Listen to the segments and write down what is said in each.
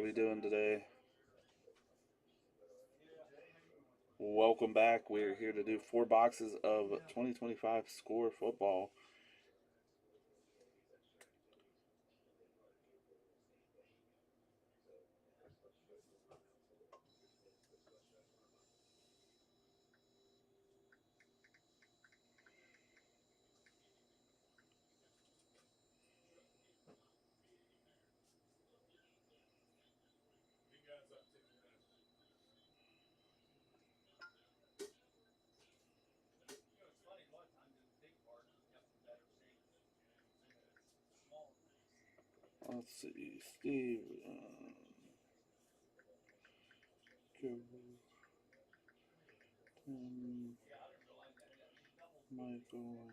we doing today? Welcome back. We're here to do 4 boxes of 2025 Score Football. Let's see. Steve. Tim, Michael.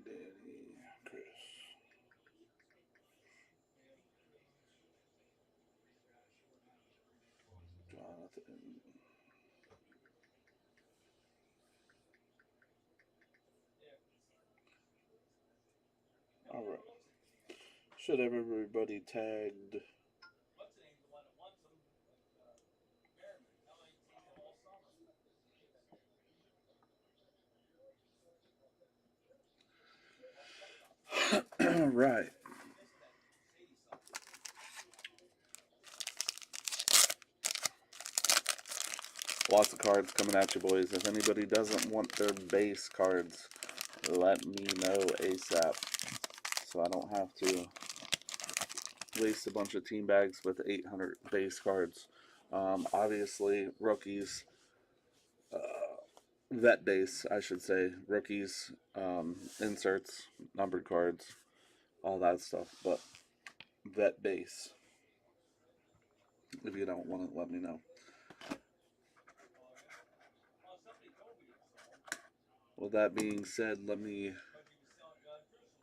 Danny. Chris. Jonathan. Alright. Should have everybody tagged. Right. Lots of cards coming at you, boys. If anybody doesn't want their base cards, let me know ASAP so I don't have to waste a bunch of team bags with 800 base cards. Obviously, rookies, vet base, I should say, rookies, inserts, numbered cards, all that stuff. But vet base, if you don't want it, let me know. With that being said, let me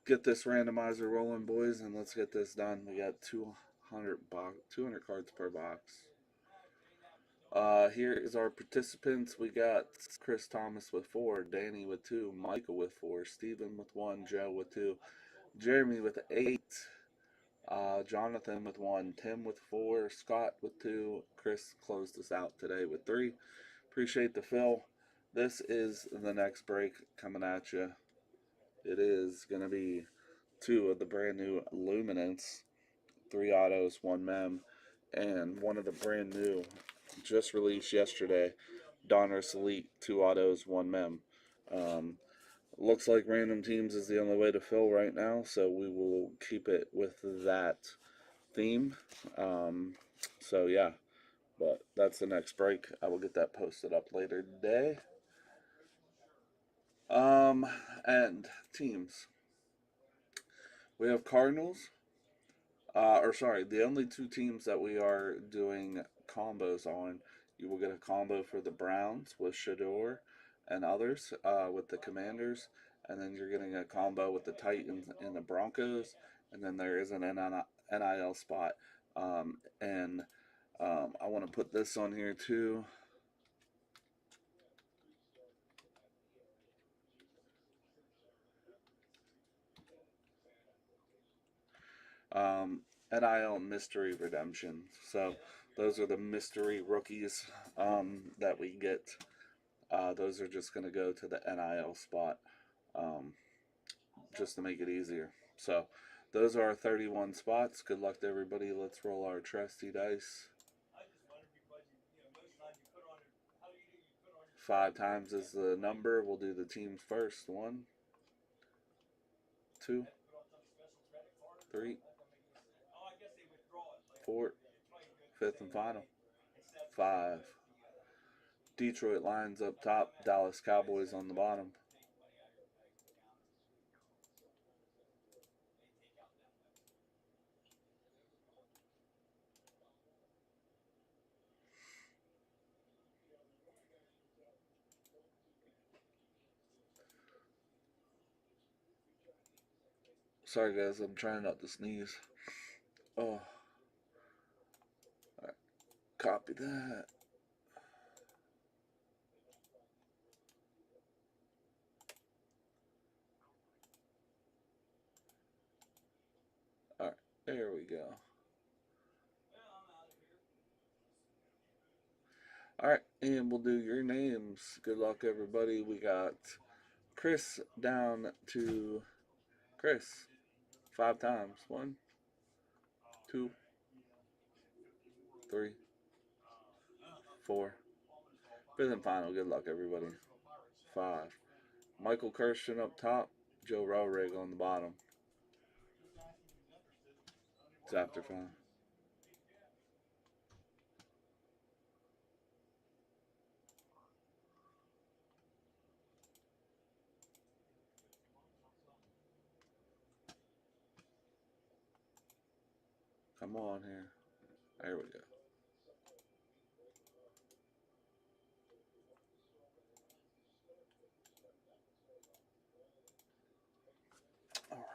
get this randomizer rolling, boys, and let's get this done. We got 200 cards per box. Here is our participants. We got Chris Thomas with 4, Danny with 2, Michael with 4, Steven with 1, Joe with 2, Jeremy with 8, Jonathan with 1, Tim with 4, Scott with 2, Chris closed us out today with 3. Appreciate the fill. This is the next break coming at you. It is going to be 2 of the brand new Luminance, 3 autos, 1 mem, and one of the brand new, just released yesterday, Donruss Elite, 2 autos, 1 mem. Looks like random teams is the only way to fill right now, so we will keep it with that theme. So yeah, but that's the next break. I will get that posted up later today. And teams. We have Cardinals. The only 2 teams that we are doing combos on. You will get a combo for the Browns with Shador and others with the Commanders, and then you're getting a combo with the Titans and the Broncos, and then there is an NIL spot. And I want to put this on here too. NIL Mystery Redemption. So those are the mystery rookies that we get. Those are just going to go to the NIL spot just to make it easier. So those are our 31 spots. Good luck to everybody. Let's roll our trusty dice. 5 times is the number. We'll do the teams first. 1, 2, 3, 4, 5th and final. 5. Detroit Lions up top. Dallas Cowboys on the bottom. Sorry guys, I'm trying not to sneeze. Oh. Alright. Copy that. There we go. All right, and we'll do your names. Good luck, everybody. We got Chris down to Chris 5 times. 1, 2, 3, 4. Fifth and final. Good luck, everybody. 5. Michael Kirsten up top. Joe Rowrig on the bottom. It's after 5. Come on here. There we go. All right.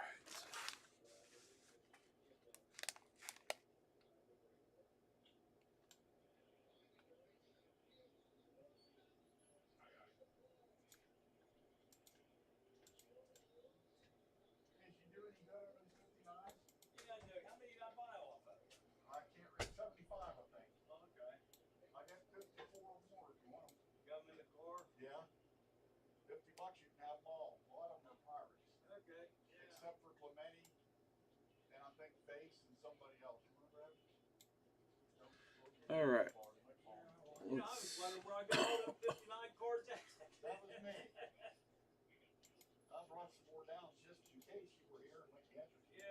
All right.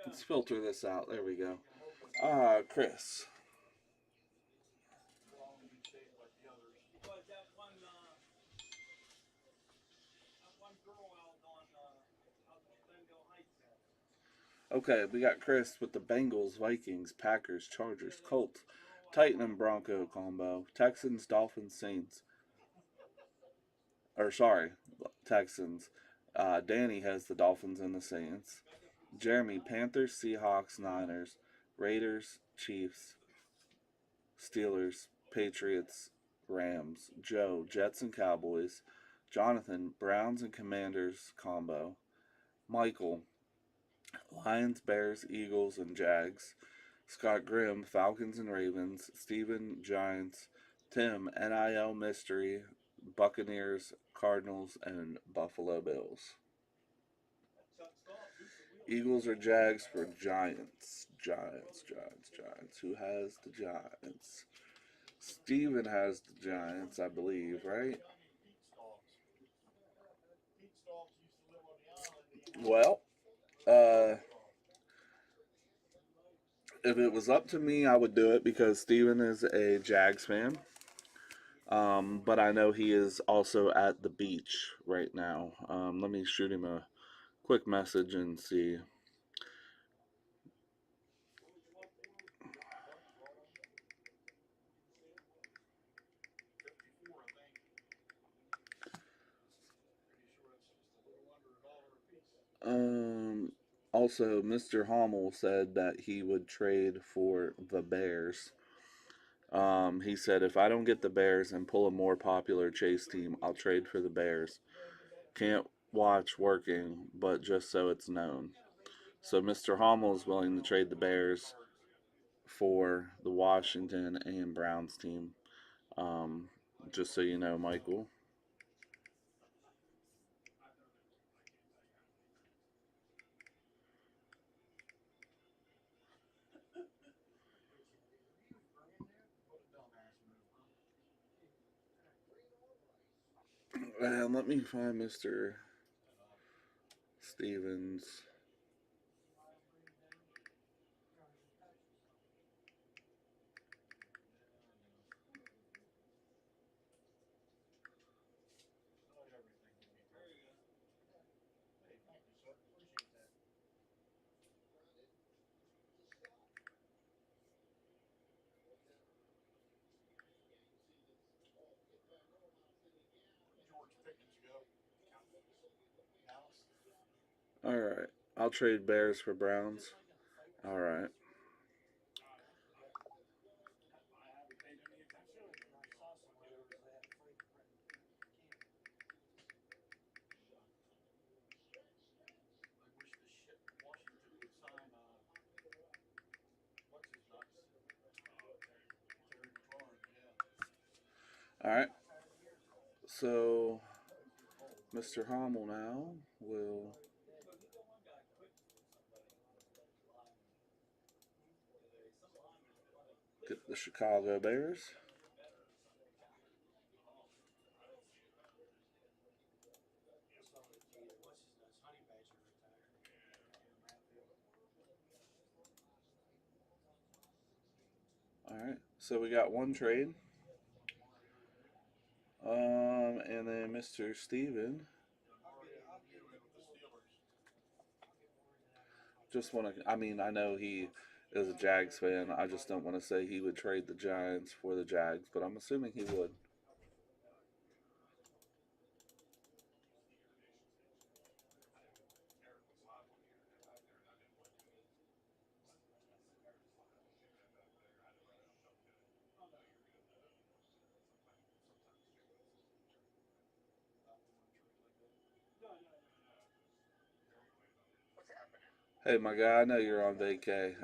Let's filter this out. There we go. Chris. Okay, we got Chris with the Bengals, Vikings, Packers, Chargers, Colts, Titan and Bronco combo, Texans, Dolphins, Saints. Or sorry, Texans. Danny has the Dolphins and the Saints. Jeremy, Panthers, Seahawks, Niners, Raiders, Chiefs, Steelers, Patriots, Rams. Joe, Jets and Cowboys. Jonathan, Browns and Commanders combo. Michael, Lions, Bears, Eagles, and Jags. Scott Grimm, Falcons and Ravens. Steven, Giants. Tim, NIL Mystery, Buccaneers, Cardinals, and Buffalo Bills. Eagles or Jags for Giants. Giants. Who has the Giants? Steven has the Giants, I believe, right? Well, if it was up to me, I would do it because Steven is a Jags fan. But I know he is also at the beach right now. Let me shoot him a quick message and see. Also, Mr. Hommel said that he would trade for the Bears. He said, if I don't get the Bears and pull a more popular chase team, I'll trade for the Bears. Can't watch working, but just so it's known. So Mr. Hommel is willing to trade the Bears for the Washington and Browns team. Just so you know, Michael. And let me find Mr. Stevens. All right. I'll trade Bears for Browns. All right. Alright, so Mr. Hommel now will get the Chicago Bears. Alright, so we got one trade. And then Mr. Steven. Just want to, I mean, I know he is a Jags fan. I just don't want to say he would trade the Giants for the Jags, but I'm assuming he would. Hey, my guy, I know you're on vacay,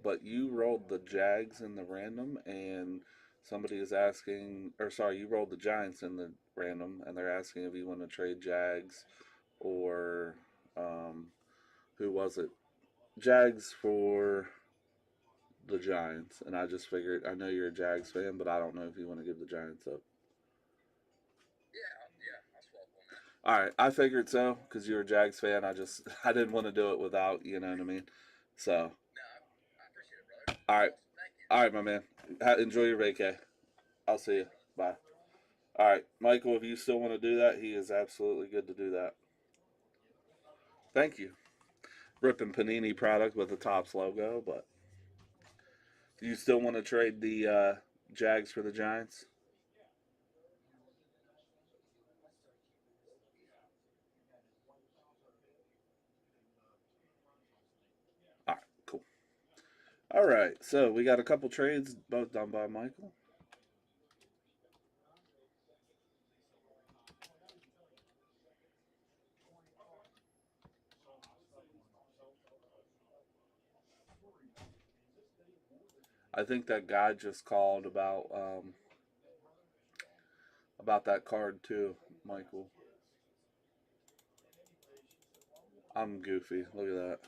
but you rolled the Jags in the random, and somebody is asking, or sorry, you rolled the Giants in the random, and they're asking if you want to trade Jags or who was it? Jags for the Giants, and I just figured I know you're a Jags fan, but I don't know if you want to give the Giants up. All right, I figured so because you're a Jags fan. I didn't want to do it without, you know what I mean. So, all right, all right, my man. Enjoy your vacay. I'll see you. Bye. All right, Michael. If you still want to do that, he is absolutely good to do that. Thank you. Ripping Panini product with the Tops logo, but do you still want to trade the Jags for the Giants? All right, cool. All right, so we got a couple trades, both done by Michael. I think that guy just called about that card too, Michael. I'm goofy. Look at that.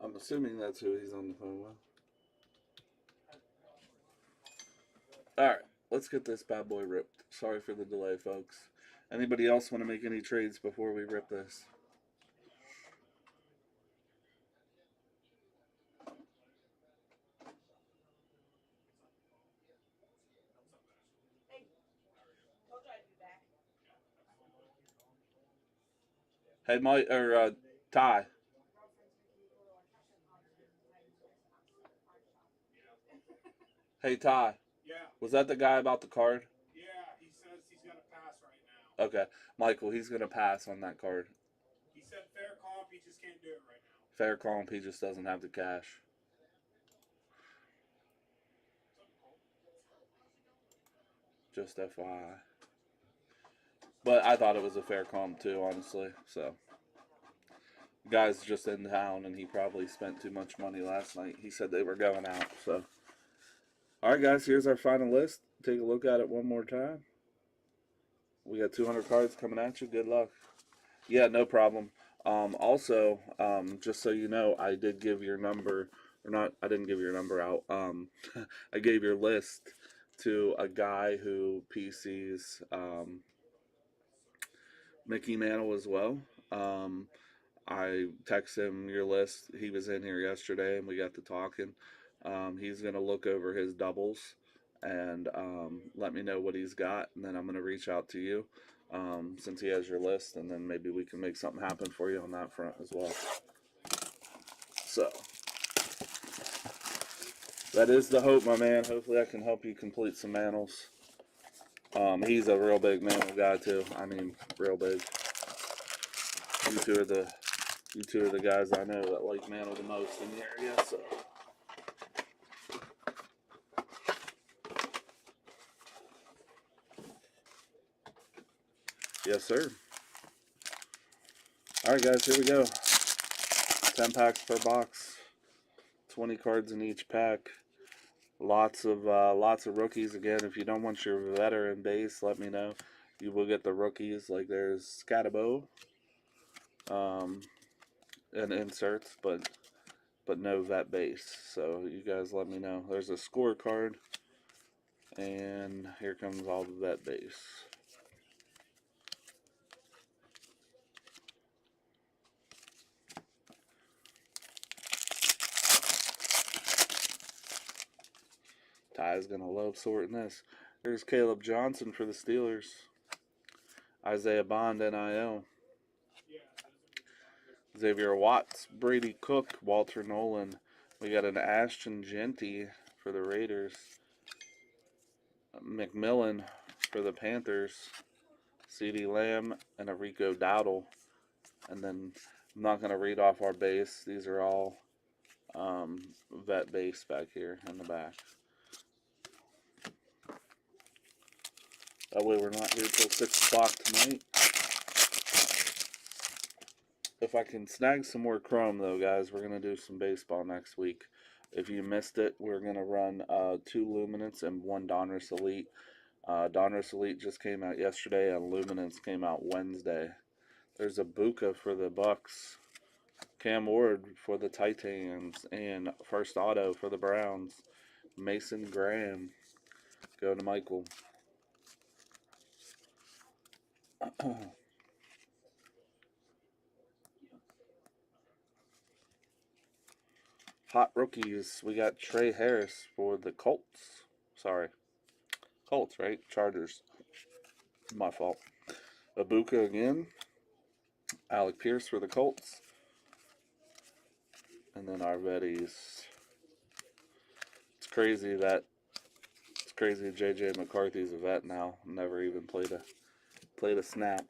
I'm assuming that's who he's on the phone with. All right, let's get this bad boy ripped. Sorry for the delay, folks. Anybody else want to make any trades before we rip this? Hey, Mike or Ty. Hey, Ty. Yeah. Was that the guy about the card? Yeah, he says he's going to pass right now. Okay, Michael, he's gonna pass on that card. He said fair comp, he just can't do it right now. Fair comp, he just doesn't have the cash. Just FYI. But I thought it was a fair comp too, honestly. So, guy's just in town, and he probably spent too much money last night. He said they were going out. So, all right, guys, here's our final list. Take a look at it one more time. We got 200 cards coming at you. Good luck. Yeah, no problem. Also, just so you know, I did give your number, or not, I didn't give your number out. I gave your list to a guy who PCs Mickey Mantle as well. I texted him your list. He was in here yesterday, and we got to talking. He's going to look over his doubles and let me know what he's got, and then I'm going to reach out to you since he has your list, and then maybe we can make something happen for you on that front as well. So, that is the hope, my man. Hopefully I can help you complete some Mantles. He's a real big Mantle guy, too. I mean, real big. You two are the You two are the guys I know that like Mantle the most in the area, so. Yes, sir. Alright, guys, here we go. 10 packs per box. 20 cards in each pack. Lots of rookies. Again, if you don't want your veteran base, let me know. You will get the rookies. Like there's Scatabo, and inserts, but no vet base. So you guys let me know. There's a scorecard, and here comes all the vet base. Ty's gonna love sorting this. There's Caleb Johnson for the Steelers. Isaiah Bond, NIL. Xavier Watts, Brady Cook, Walter Nolan. We got an Ashton Genty for the Raiders. McMillan for the Panthers. CeeDee Lamb and a Rico Dowdle. And then I'm not going to read off our base. These are all vet base back here in the back. That way we're not here till 6 o'clock tonight. If I can snag some more Chrome, though, guys, we're going to do some baseball next week. If you missed it, we're going to run 2 Luminance and 1 Donruss Elite. Donruss Elite just came out yesterday, and Luminance came out Wednesday. There's a Buka for the Bucks, Cam Ward for the Titans, and first auto for the Browns, Mason Graham. Go to Michael. Hot rookies. We got Trey Harris for the Colts. Sorry. Colts, right? Chargers. My fault. Abuka again. Alec Pierce for the Colts. And then our vetties. It's crazy JJ McCarthy's a vet now. Never even played a snap.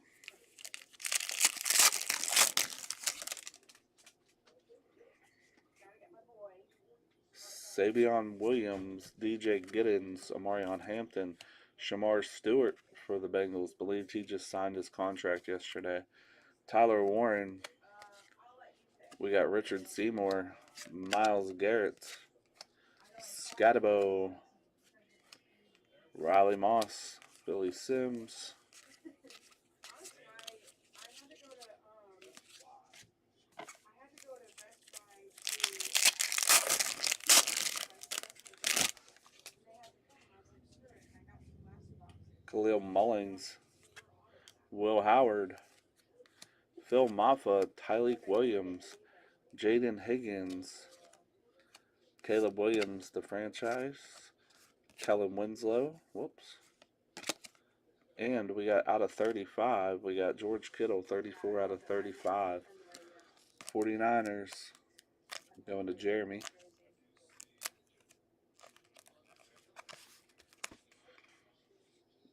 Savion Williams, DJ Giddens, Amarion Hampton, Shamar Stewart for the Bengals. Believed he just signed his contract yesterday. Tyler Warren. We got Richard Seymour, Myles Garrett, Scatabo, Riley Moss, Billy Sims. Khalil Mullings, Will Howard, Phil Maffa, Tyleek Williams, Jaden Higgins, Caleb Williams, the franchise, Kellen Winslow, whoops. And we got out of 35, we got George Kittle, 34 out of 35. 49ers, going to Jeremy.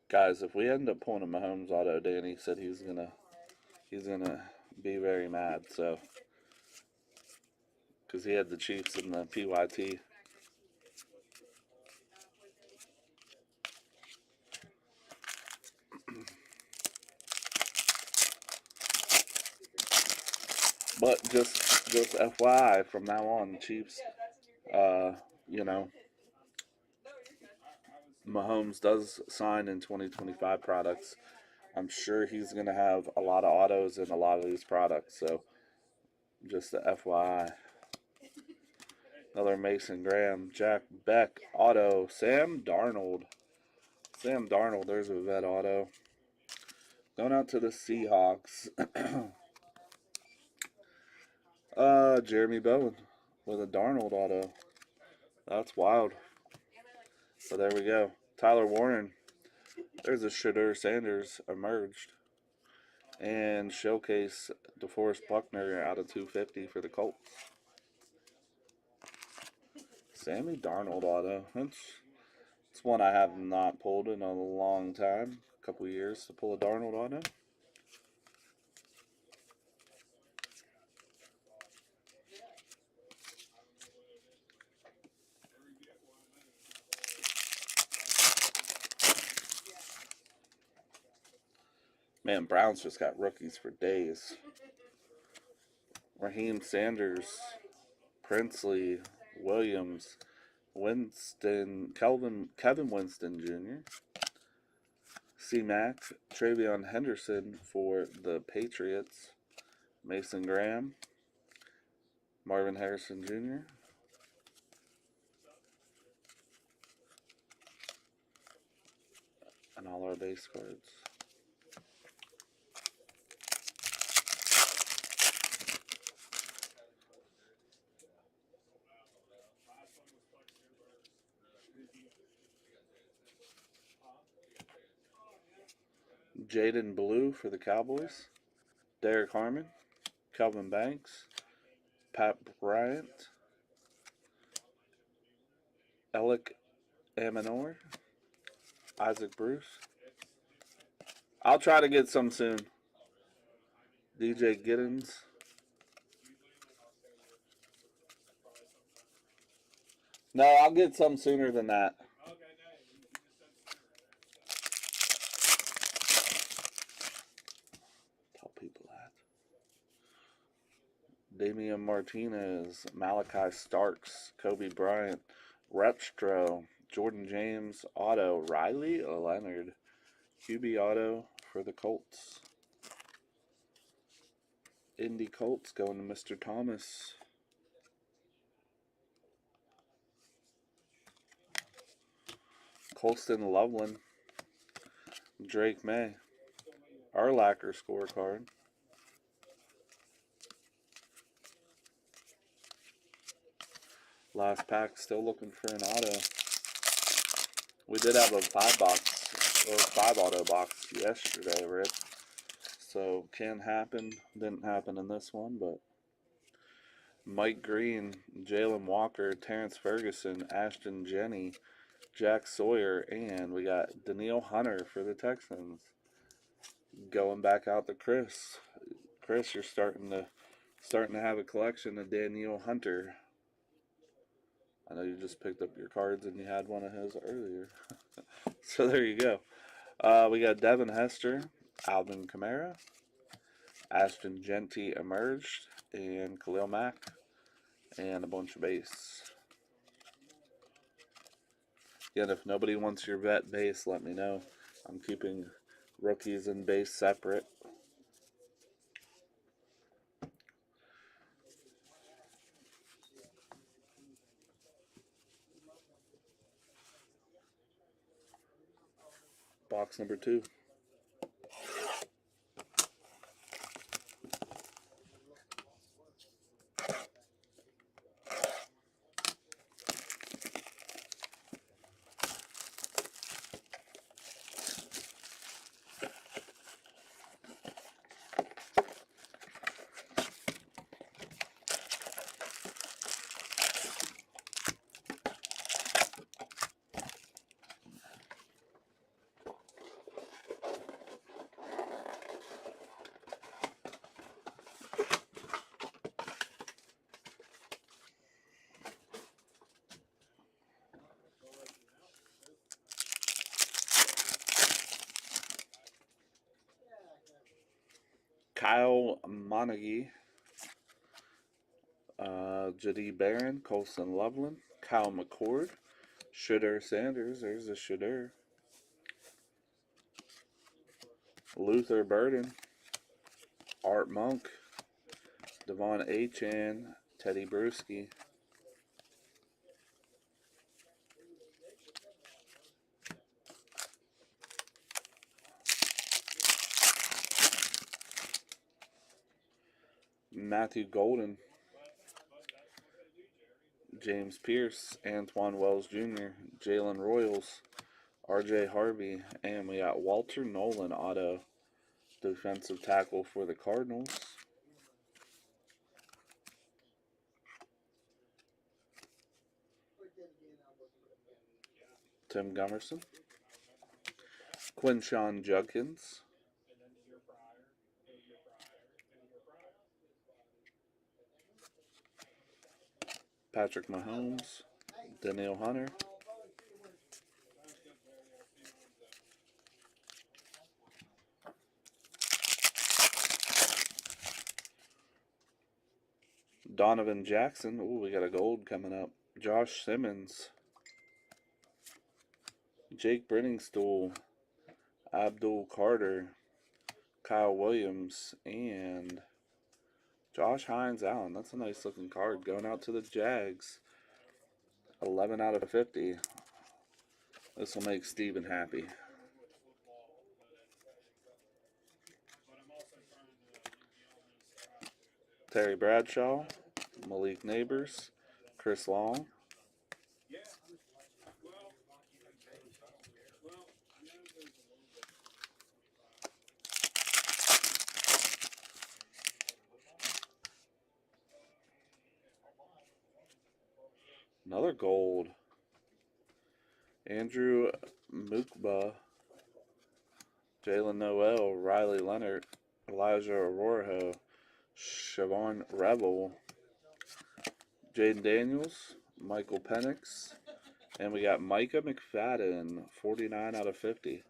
Guys, if we end up pulling a Mahomes auto, Danny said he's gonna be very mad. So, because he had the Chiefs in the PYT. But just FYI, from now on, the Chiefs, you know, Mahomes does sign in 2025 products. I'm sure he's going to have a lot of autos in a lot of these products. So, just the FYI. Another Mason Graham, Jack Beck, auto, Sam Darnold. Sam Darnold, there's a vet auto. Going out to the Seahawks. Jeremy Bowen with a Darnold auto. That's wild. So there we go. Tyler Warren. There's a Shadur Sanders emerged. And showcase DeForest Buckner out of 250 for the Colts. Sammy Darnold auto. It's one I have not pulled in a long time. A couple years to pull a Darnold auto. Man, Browns just got rookies for days. Raheem Sanders, Princely, Williams, Kevin Winston Jr., C-Mac, Travion Henderson for the Patriots, Mason Graham, Marvin Harrison Jr., and all our base cards. Jaden Blue for the Cowboys, Derek Harmon, Kelvin Banks, Pat Bryant, Alec Amanor, Isaac Bruce. I'll try to get some soon. DJ Giddens. No, I'll get some sooner than that. Tell people that. Damian Martinez, Malachi Starks, Kobe Bryant, Repstro, Jordan James, Auto, Riley Leonard, QB Auto for the Colts. Indy Colts going to Mr. Thomas. Colston Loveland, Drake May, Urlacher scorecard. Last pack, still looking for an auto. We did have a 5 auto box yesterday, Rip. So can happen. Didn't happen in this one, but Mike Green, Jalen Walker, Terrence Ferguson, Ashton Jenney, Jack Sawyer, and we got Danielle Hunter for the Texans. Going back out to Chris. Chris, you're starting to have a collection of Danielle Hunter. I know you just picked up your cards and you had one of his earlier. So there you go. We got Devin Hester, Alvin Kamara, Ashton Jeanty emerged, and Khalil Mack, and a bunch of base. Again, if nobody wants your vet base, let me know. I'm keeping rookies and base separate. Box number 2. Kyle Monaghy, J.D. Barron, Colson Loveland, Kyle McCord, Shedeur Sanders, there's a Shedeur, Luther Burden, Art Monk, Devon Achane, Teddy Bruschi, Matthew Golden, James Pierce, Antoine Wells Jr., Jalen Royals, R.J. Harvey, and we got Walter Nolan auto, defensive tackle for the Cardinals. Tim Gummerson, Quinshon Judkins, Patrick Mahomes, Danielle Hunter, Donovan Jackson. Ooh, we got a gold coming up. Josh Simmons. Jake Brenningstool. Abdul Carter. Kyle Williams. And Josh Hines Allen. That's a nice looking card. Going out to the Jags. 11 out of 50. This will make Steven happy. Terry Bradshaw, Malik Neighbors, Chris Long. Another gold. Andrew Mukba, Jalen Noel, Riley Leonard, Elijah Arroyo, Siobhan Rebel, Jaden Daniels, Michael Penix, and we got Micah McFadden, 49 out of 50.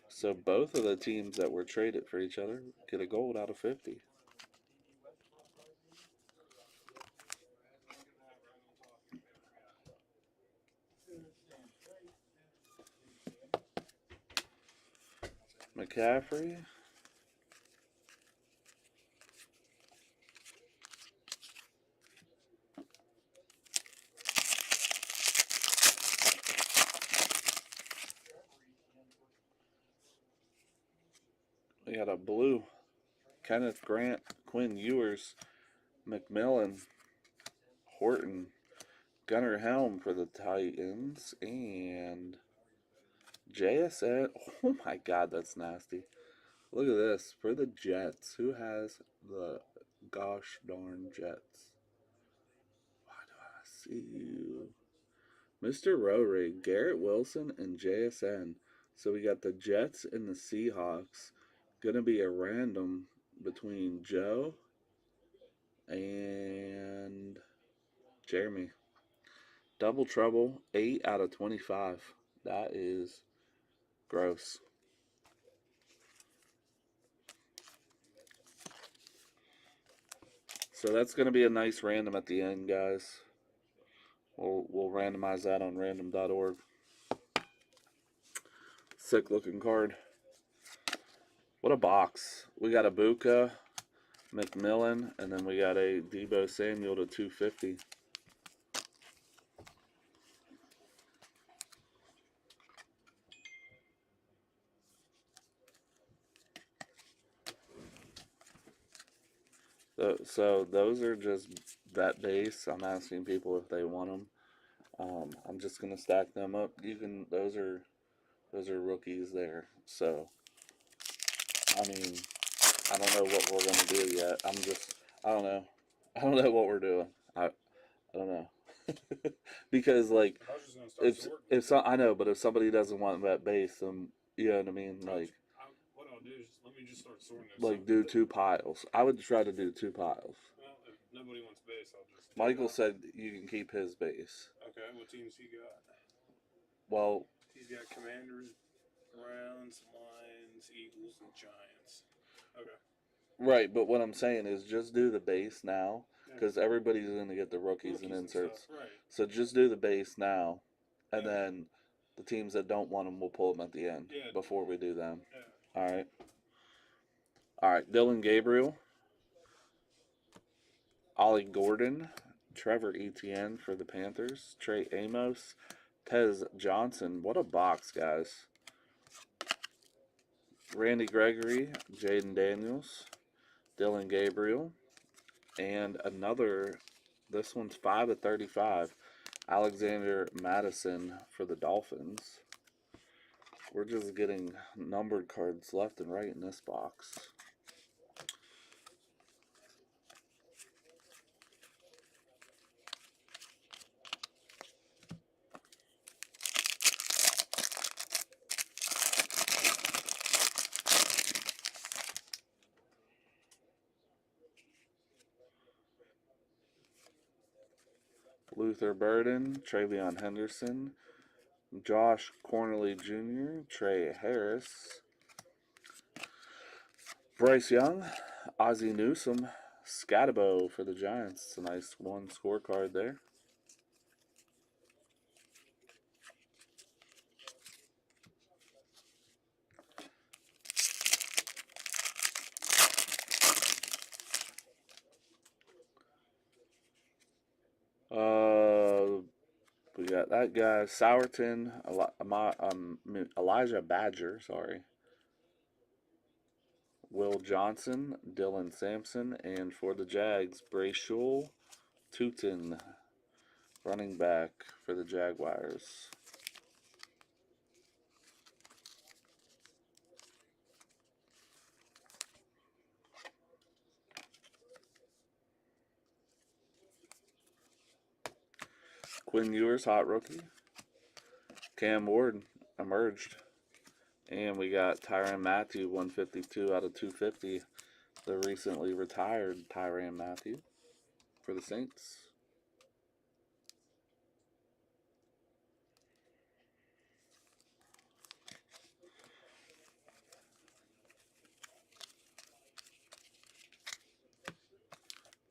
So both of the teams that were traded for each other get a gold out of 50. McCaffrey. We got a blue. Kenneth Grant, Quinn Ewers, McMillan, Horton, Gunnar Helm for the Titans, and JSN. Oh my God, that's nasty. Look at this. For the Jets. Who has the gosh darn Jets? Why do I see you? Mr. Rorig, Garrett Wilson, and JSN. So we got the Jets and the Seahawks. Gonna be a random between Joe and Jeremy. Double trouble, 8 out of 25. That is gross. So that's going to be a nice random at the end, guys. We'll randomize that on random.org. Sick looking card. What a box. We got a Buka, McMillan, and then we got a Deebo Samuel to 250. So those are just that base. I'm asking people if they want them. I'm just gonna stack them up. You can. Those are rookies there. So I mean, I don't know what we're gonna do yet. I don't know. I don't know what we're doing. I don't know. Because like I was just gonna start sorting. I know, but if somebody doesn't want that base, then you know what I mean. Like what I'll do is let me just start sorting this. like do 2 piles. I would try to do 2 piles. Well, if nobody wants base, I'll just. Michael said you can keep his base. Okay, what teams he got? Well, He's got Commanders, Browns, Lions, Eagles, and Giants. Okay. right, but what I'm saying is just do the base now, because everybody's going to get the rookies and inserts. Right. So just do the base now, and then the teams that don't want them, we'll pull them at the end before we do them. Yeah. All right. All right, Dylan Gabriel, Ollie Gordon, Trevor Etienne for the Panthers, Trey Amos, Tez Johnson. What a box, guys. Randy Gregory, Jaden Daniels, Dylan Gabriel, and another, this one's 5 of 35, Alexander Madison for the Dolphins. We're just getting numbered cards left and right in this box. Luther Burden, Travion Henderson, Josh Cornely Jr., Trey Harris, Bryce Young, Ozzie Newsome, Scatabo for the Giants. It's a nice one scorecard there. We got that guy, Sourton, Elijah Badger, sorry. Will Johnson, Dylan Sampson, and for the Jags, Brayshul Tootin, running back for the Jaguars. Quinn Ewers, hot rookie. Cam Ward emerged. And we got Tyrann Mathieu, 152 out of 250. The recently retired Tyrann Mathieu for the Saints.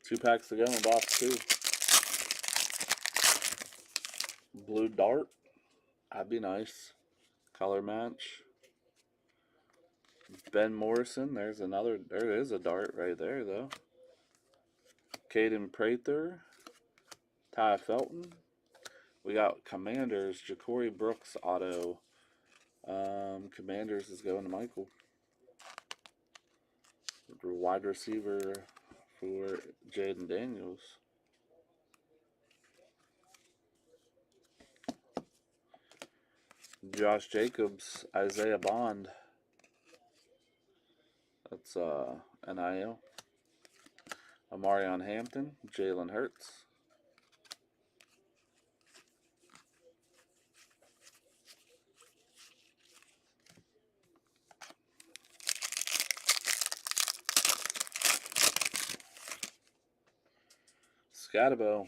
Two packs to go in box 2. Blue Dart. That'd be nice. Color match. Ben Morrison. There's another. There is a dart right there, though. Caden Prather. Ty Felton. We got Commanders. Ja'Cory Brooks auto. Commanders is going to Michael. Wide receiver for Jaden Daniels. Josh Jacobs, Isaiah Bond. That's NIL. Amarion Hampton, Jalen Hurts. Scatabo.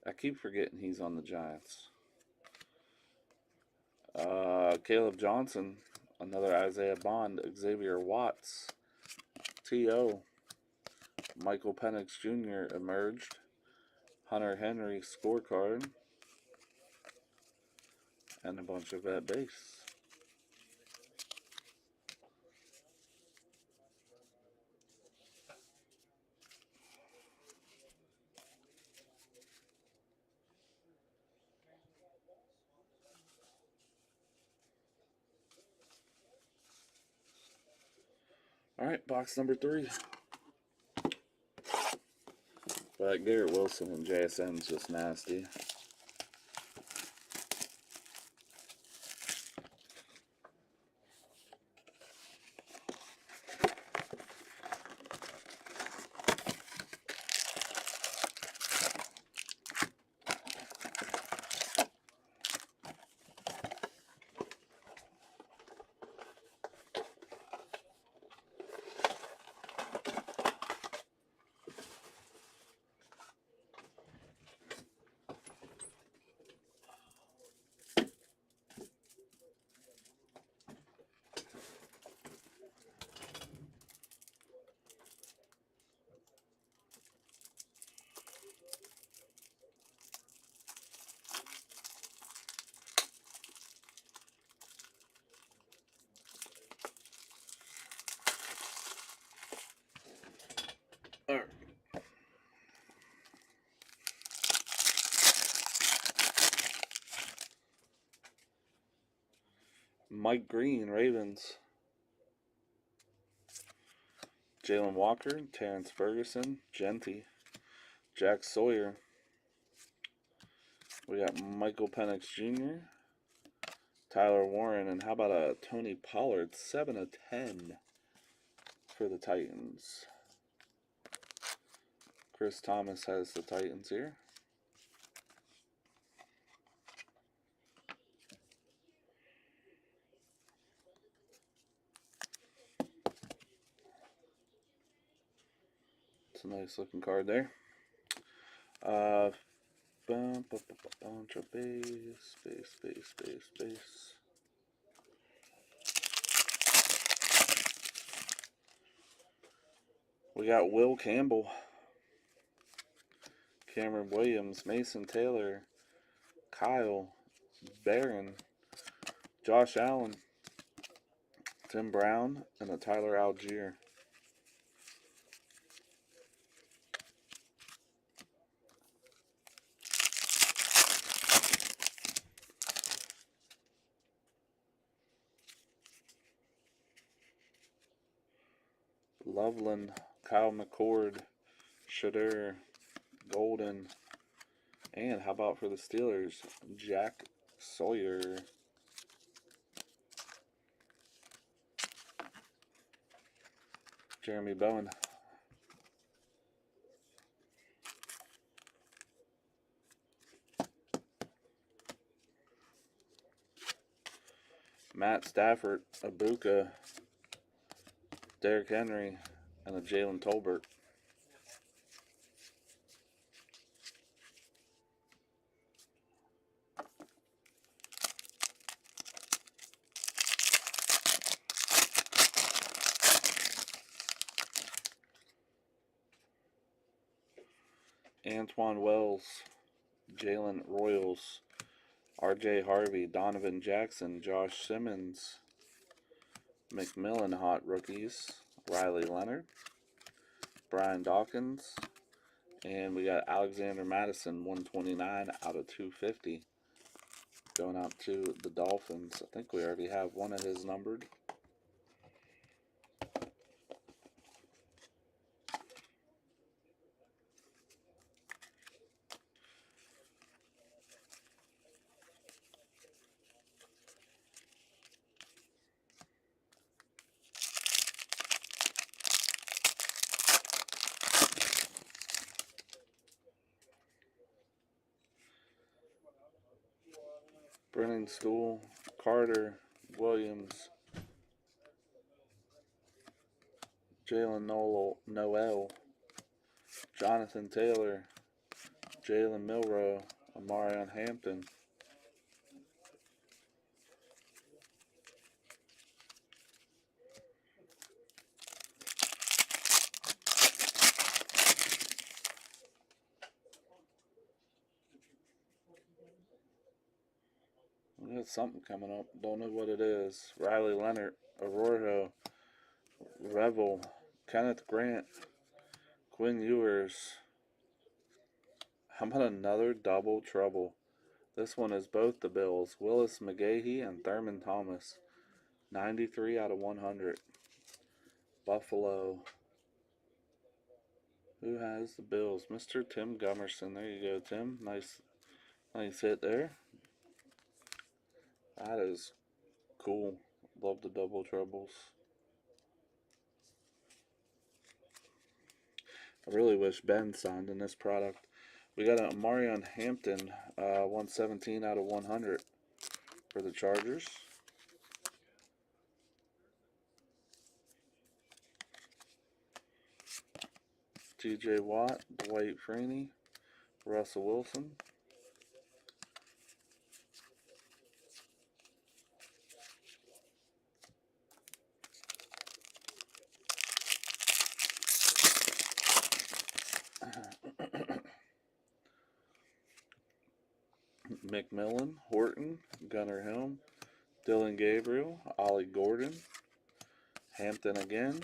I keep forgetting he's on the Giants. Caleb Johnson, another Isaiah Bond, Xavier Watts, T.O. Michael Penix Jr. emerged. Hunter Henry scorecard. And a bunch of at base. All right, box number 3. But Garrett Wilson and JSN's just nasty. All right. Mike Green, Ravens. Jalen Walker, Terrence Ferguson, Genty, Jack Sawyer. We got Michael Penix Jr., Tyler Warren, and how about a Tony Pollard, 7 of 10 for the Titans. Chris Thomas has the Titans here. It's a nice looking card there. Bunch of base. We got Will Campbell, Cameron Williams, Mason Taylor, Kyle Barron, Josh Allen, Tim Brown, and a Tyler Algier. Loveland, Kyle McCord, Shadur, Golden, and how about for the Steelers, Jack Sawyer. Jeremy Bowen. Matt Stafford, Abuka, Derrick Henry, and a Jalen Tolbert. Antoine Wells, Jalen Royals, RJ Harvey, Donovan Jackson, Josh Simmons, McMillan hot rookies, Riley Leonard, Brian Dawkins, and we got Alexander Madison, 129 out of 250, going out to the Dolphins. I think we already have one of his numbered. Brennan Stool, Carter, Williams, Jalen Noel, Jonathan Taylor, Jalen Milrow, Amarion Hampton. We got something coming up. Don't know what it is. Riley Leonard, Arroyo, Revel, Kenneth Grant, Quinn Ewers. How about another double trouble? This one is both the Bills. Willis McGahee and Thurman Thomas. 93 out of 100. Buffalo. Who has the Bills? Mr. Tim Gummerson. There you go, Tim. Nice hit there. That is cool. Love the double troubles. I really wish Ben signed in this product. We got a Amarion Hampton, 117 out of 100 for the Chargers. TJ Watt, Dwight Freeney, Russell Wilson. McMillan, Horton, Gunnar Helm, Dylan Gabriel, Ollie Gordon, Hampton again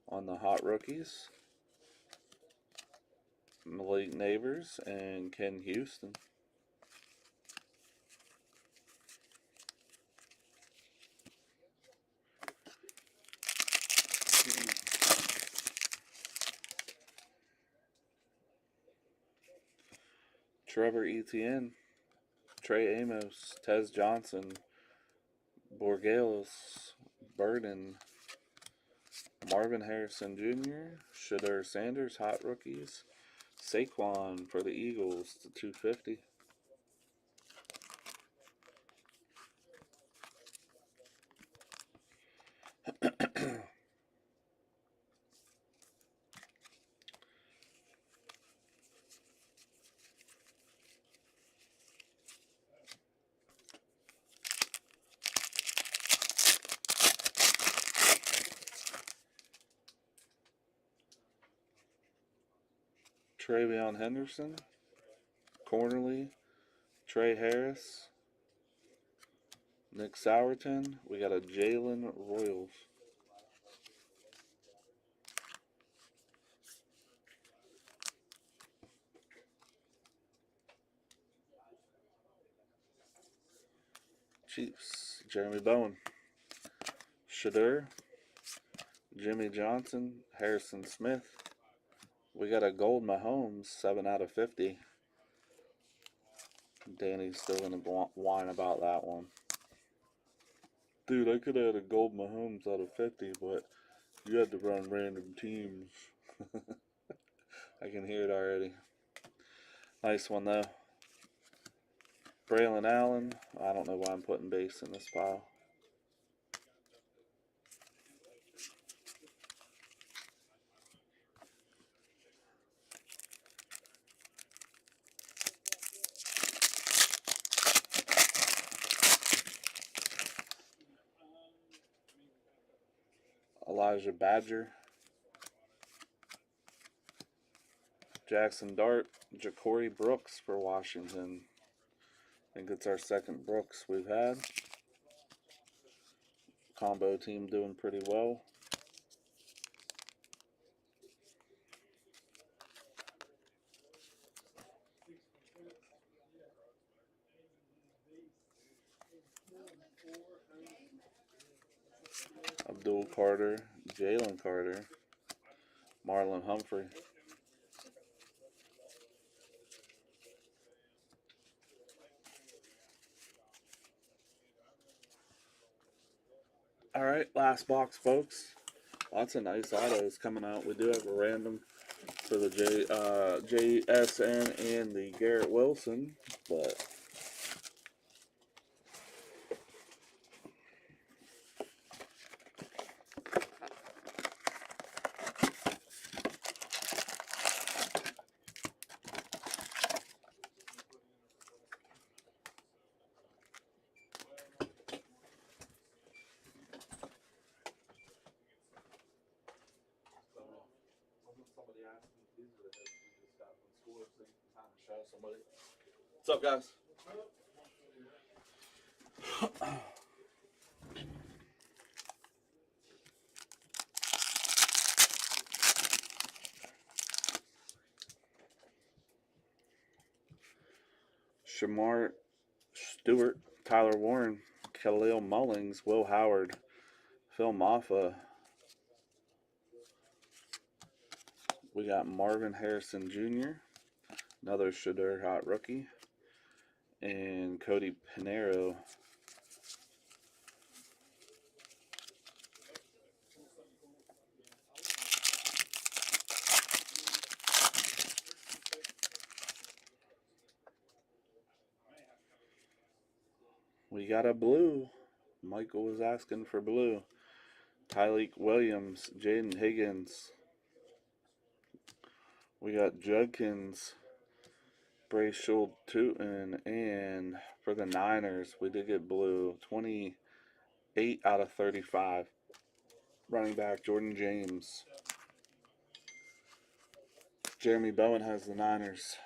on the hot rookies, Malik Neighbors, and Ken Houston. Trevor Etienne, Trey Amos, Tez Johnson, Borgelos, Burden, Marvin Harrison Jr., Shadur Sanders, hot rookies, Saquon for the Eagles to 250. Travion Henderson, Cornerly, Trey Harris, Nick Sourton. We got a Jalen Royals. Chiefs, Jeremy Bowen, Shadur, Jimmy Johnson, Harrison Smith. We got a Gold Mahomes, 7 out of 50. Danny's still going to whine about that one. Dude, I could have had a Gold Mahomes out of 50, but you had to run random teams. I can hear it already. Nice one, though. Braylon Allen. I don't know why I'm putting base in this pile. Elijah Badger. Jackson Dart. Ja'Cory Brooks for Washington. I think it's our second Brooks we've had. Combo team doing pretty well. Abdul Carter, Jalen Carter, Marlon Humphrey. All right, last box, folks. Lots of nice autos coming out. We do have a random for the JSN and the Garrett Wilson, but what's up, guys? Shamar Stewart, Tyler Warren, Khalil Mullings, Will Howard, Phil Maffa. We got Marvin Harrison Jr., another Shadur Hot rookie, and Cody Pinero. We got a blue. Michael was asking for blue. Tyleek Williams, Jaden Higgins. We got Judkins, Brace Schultz Tootin, and for the Niners, we did get blue. 28 out of 35. Running back Jordan James. Jeremy Bowen has the Niners.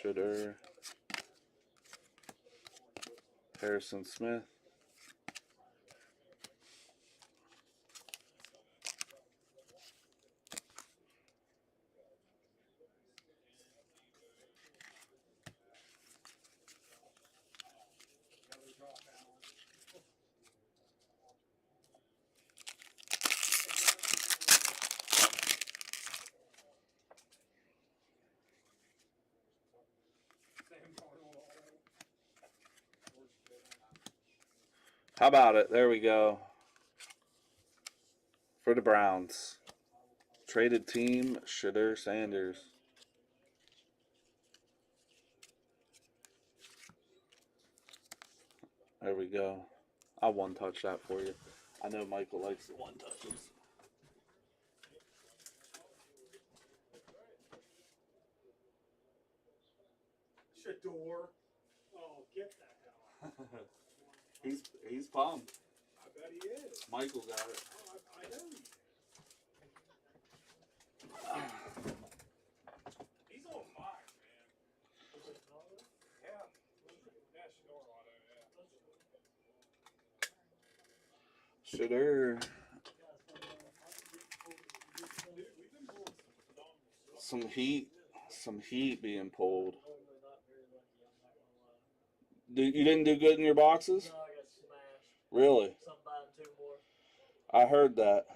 Shadur, Harrison Smith. How about it? There we go. For the Browns. Traded team, Shadur Sanders. There we go. I'll one-touch that for you. I know Michael likes the one-touches. Shadur. Oh, get the hell out. He's pumped. I bet he is. Michael got it. Oh, I know he is. He's on fire, man. Yeah. Yeah, Shinorado, yeah. Shooter. Dude, we've been pulling some phenomenal stuff. Some heat being pulled. You didn't do good in your boxes? No, I got smashed. Really? So I'm buying 2 more. I heard that.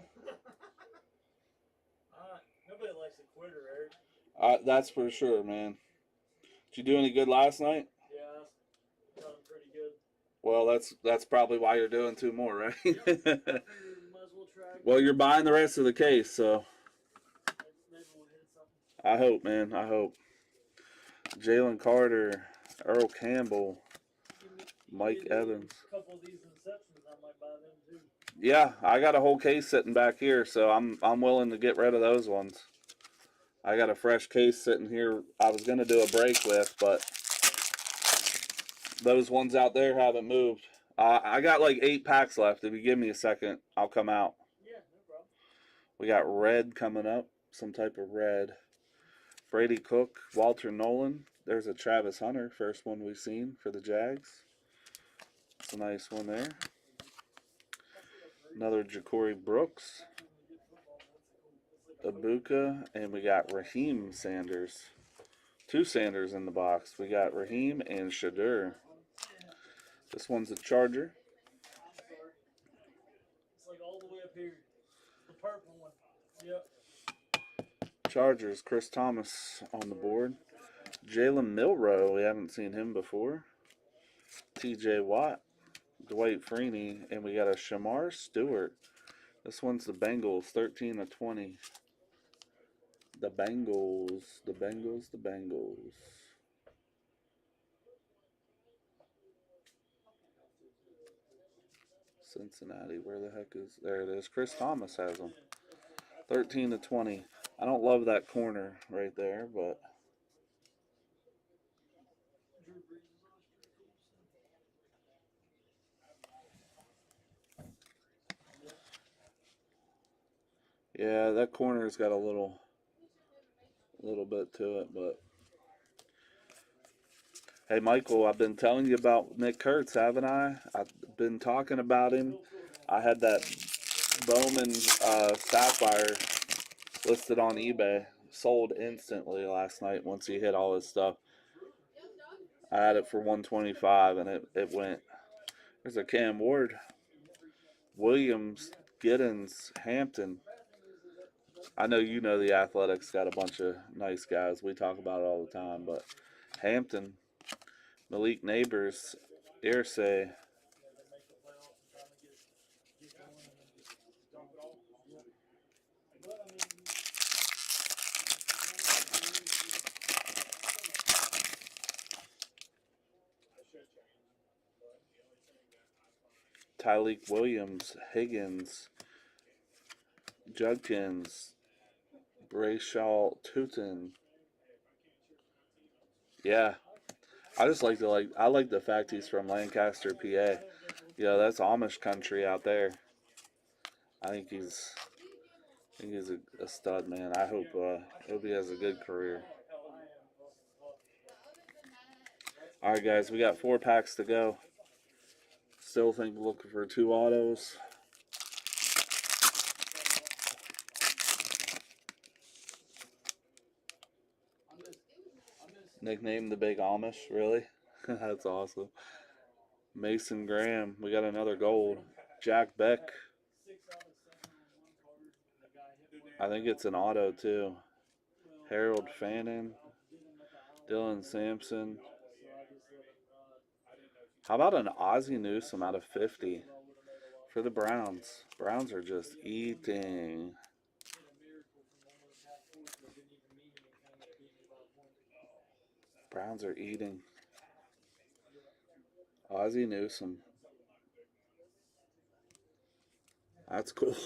Nobody likes a quitter, Eric. That's for sure, man. Did you do any good last night? Yeah, I got them pretty good. Well, that's probably why you're doing 2 more, right? I figured might as well try. Well, you're buying the rest of the case, so Maybe we'll hit something. I hope, man. I hope. Jalen Carter, Earl Campbell, Mike Evans. A couple of these Inceptions, I might buy them too. Yeah, I got a whole case sitting back here, so I'm willing to get rid of those ones. I got a fresh case sitting here. I was gonna do a break with, but those ones out there haven't moved. I got like 8 packs left. If you give me a second, I'll come out. Yeah, no problem. We got red coming up, some type of red. Brady Cook, Walter Nolan. There's a Travis Hunter, first one we've seen for the Jags. It's a nice one there. Another Ja'Cory Brooks, Ibuka, and we got Raheem Sanders. 2 Sanders in the box. We got Raheem and Shadur. This one's a Charger. It's like all the way up here. The purple one. Yep. Chargers, Chris Thomas on the board. Jalen Milroe, we haven't seen him before. TJ Watt, Dwight Freeney, and we got a Shamar Stewart. This one's the Bengals, 13/20. The Bengals. Cincinnati, where the heck is, there it is. Chris Thomas has them. 13/20. I don't love that corner right there, but yeah, that corner's got a little bit to it, but hey, Michael, I've been telling you about Nick Kurtz, haven't I? I've been talking about him. I had that Bowman Sapphire listed on eBay, sold instantly last night once he hit all his stuff. I had it for $125 and it went. There's a Cam Ward, Williams, Giddens, Hampton. I know you know the Athletics got a bunch of nice guys. We talk about it all the time, but Hampton, Malik Neighbors, Irsay. Tyleek Williams, Higgins, Judkins, Brayshaw Tootin. Yeah. I just like the fact he's from Lancaster, PA. Yeah, that's Amish country out there. I think he's a stud, man. I hope he has a good career. All right, guys, we got 4 packs to go. Still looking for 2 autos. Nicknamed the Big Amish, really? That's awesome. Mason Graham, we got another gold. Jack Beck. I think it's an auto too. Harold Fannin. Dylan Sampson. How about an Ozzie Newsome out of 50 for the Browns? Browns are just eating. Browns are eating. Ozzie Newsome. That's cool.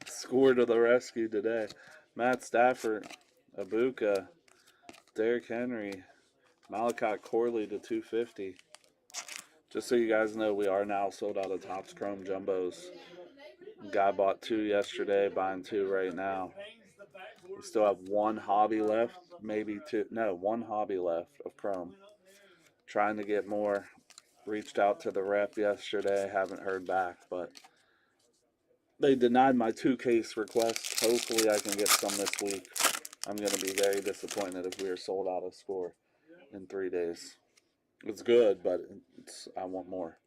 Score to the rescue today. Matt Stafford, Ibuka, Derrick Henry, Malachi Corley to 250. Just so you guys know, we are now sold out of Topps Chrome Jumbos. Guy bought 2 yesterday, buying 2 right now. We still have 1 hobby left, maybe 2. No, 1 hobby left of Chrome. Trying to get more. Reached out to the rep yesterday, haven't heard back, but they denied my 2 case request. Hopefully I can get some this week. I'm going to be very disappointed if we are sold out of score in 3 days. It's good, but I want more.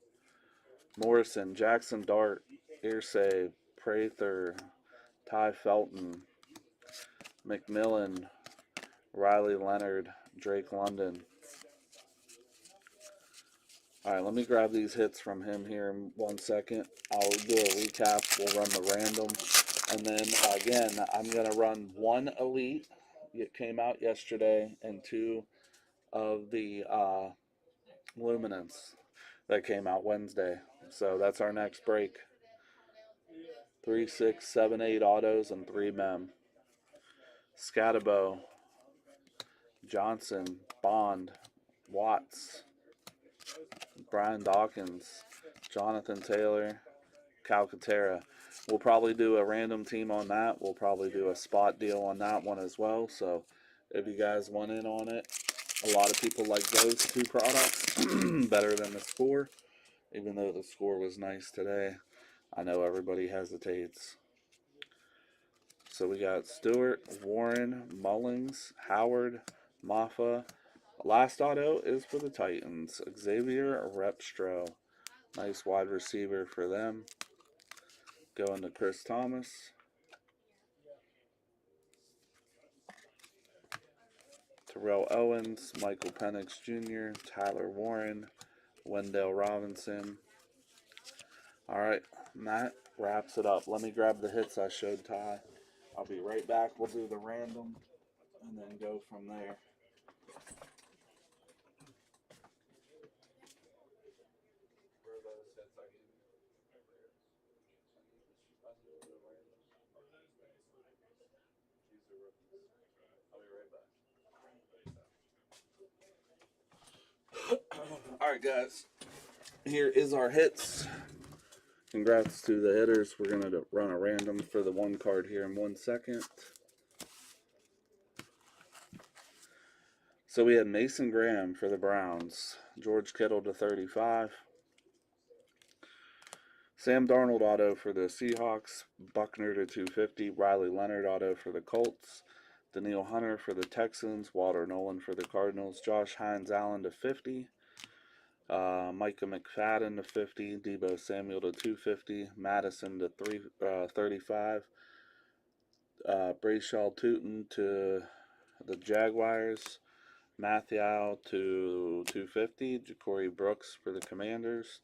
Morrison, Jackson Dart, Irsay, Prather, Ty Felton, McMillan, Riley Leonard, Drake London. Alright, let me grab these hits from him here in 1 second. I'll do a recap. We'll run the random. And then, again, I'm going to run 1 Elite. It came out yesterday, and 2 of the Luminance that came out Wednesday. So that's our next break. 3, 6, 7, 8 autos and 3 mem. Scatabo, Johnson, Bond, Watts, Brian Dawkins, Jonathan Taylor, Calcaterra. We'll probably do a random team on that. We'll probably do a spot deal on that one as well. So if you guys want in on it, a lot of people like those 2 products better than the score. Even though the score was nice today, I know everybody hesitates. So we got Stewart, Warren, Mullings, Howard, Maffa. Last auto is for the Titans. Xavier Repstro. Nice wide receiver for them. Going to Chris Thomas. Terrell Owens, Michael Penix Jr., Tyler Warren, Wendell Robinson. Alright, and that wraps it up. Let me grab the hits I showed Ty. I'll be right back. We'll do the random and then go from there. Alright guys, here is our hits. Congrats to the hitters. We're going to run a random for the 1 card here in 1 second. So we had Mason Graham for the Browns, George Kittle to 35, Sam Darnold auto for the Seahawks, Buckner to 250, Riley Leonard auto for the Colts, Daniil Hunter for the Texans, Walter Nolan for the Cardinals, Josh Hines Allen to 50, Micah McFadden to 50, Deebo Samuel to 250, Madison to 35, Brayshaw Tootin to the Jaguars, Mathieu to 250, Ja'Cory Brooks for the Commanders,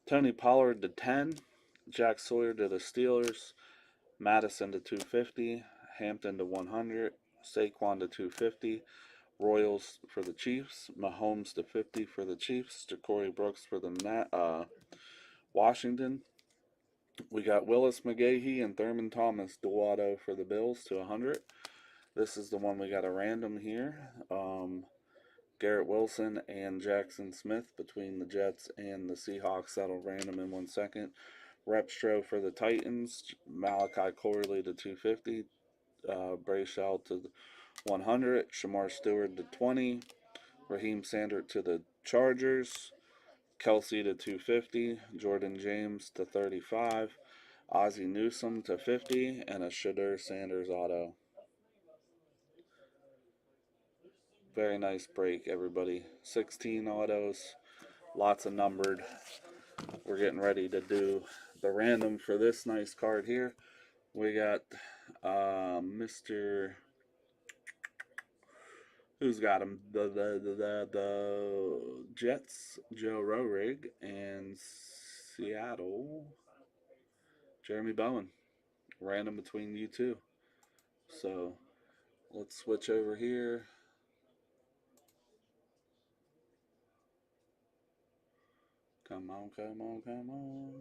Tony Pollard to 10, Jack Sawyer to the Steelers, Madison to 250, Hampton to 100, Saquon to 250, Royals for the Chiefs, Mahomes to 50 for the Chiefs, Ja'Cory Brooks for the Washington. We got Willis McGahee and Thurman Thomas dual auto for the Bills to 100. This is the one we got a random here. Garrett Wilson and Jackson Smith between the Jets and the Seahawks. That'll random in 1 second. Repstro for the Titans, Malachi Corley to 250, Brayshaw to 100, Shamar Stewart to 20, Raheem Sandert to the Chargers, Kelsey to 250, Jordan James to 35, Ozzie Newsome to 50, and a Shadur Sanders auto. Very nice break, everybody. 16 autos, lots of numbered. We're getting ready to do the random for this nice card here. We got Mr. Who's got him? The Jets, Joe Rohrig, and Seattle, Jeremy Bowen. Random between you two. So let's switch over here. Come on, come on, come on.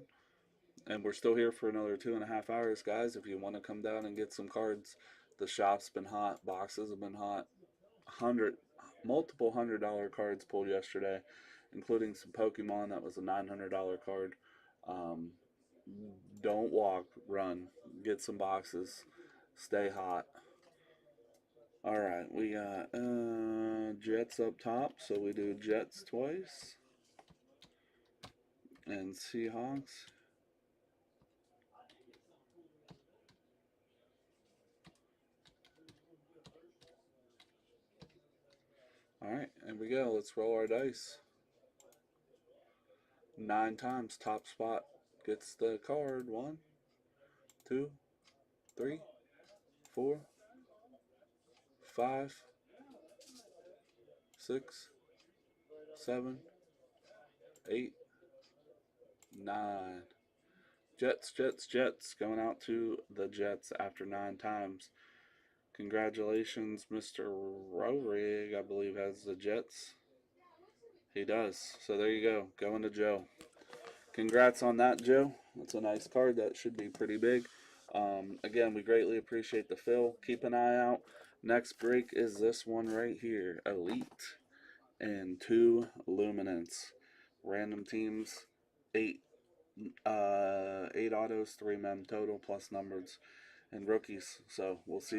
And we're still here for another 2.5 hours, guys. If you want to come down and get some cards, the shop's been hot. Boxes have been hot. Multiple $100 cards pulled yesterday. including some Pokemon. That was a $900 card. Don't walk, run. Get some boxes. Stay hot. Alright, we got Jets up top, so we do Jets twice. And Seahawks. Alright, here we go. Let's roll our dice. 9 times. Top spot gets the card. 1, 2, 3, 4, 5, 6, 7, 8, 9. Jets, Jets, Jets. Going out to the Jets after 9 times. Congratulations, Mr. Rorig, I believe, has the Jets. He does. So there you go. Going to Joe. Congrats on that, Joe. That's a nice card. That should be pretty big. Again, we greatly appreciate the fill. Keep an eye out. Next break is this one right here. Elite and 2 Luminance. Random teams. 8 autos, 3 mem total plus numbers and rookies. So we'll see.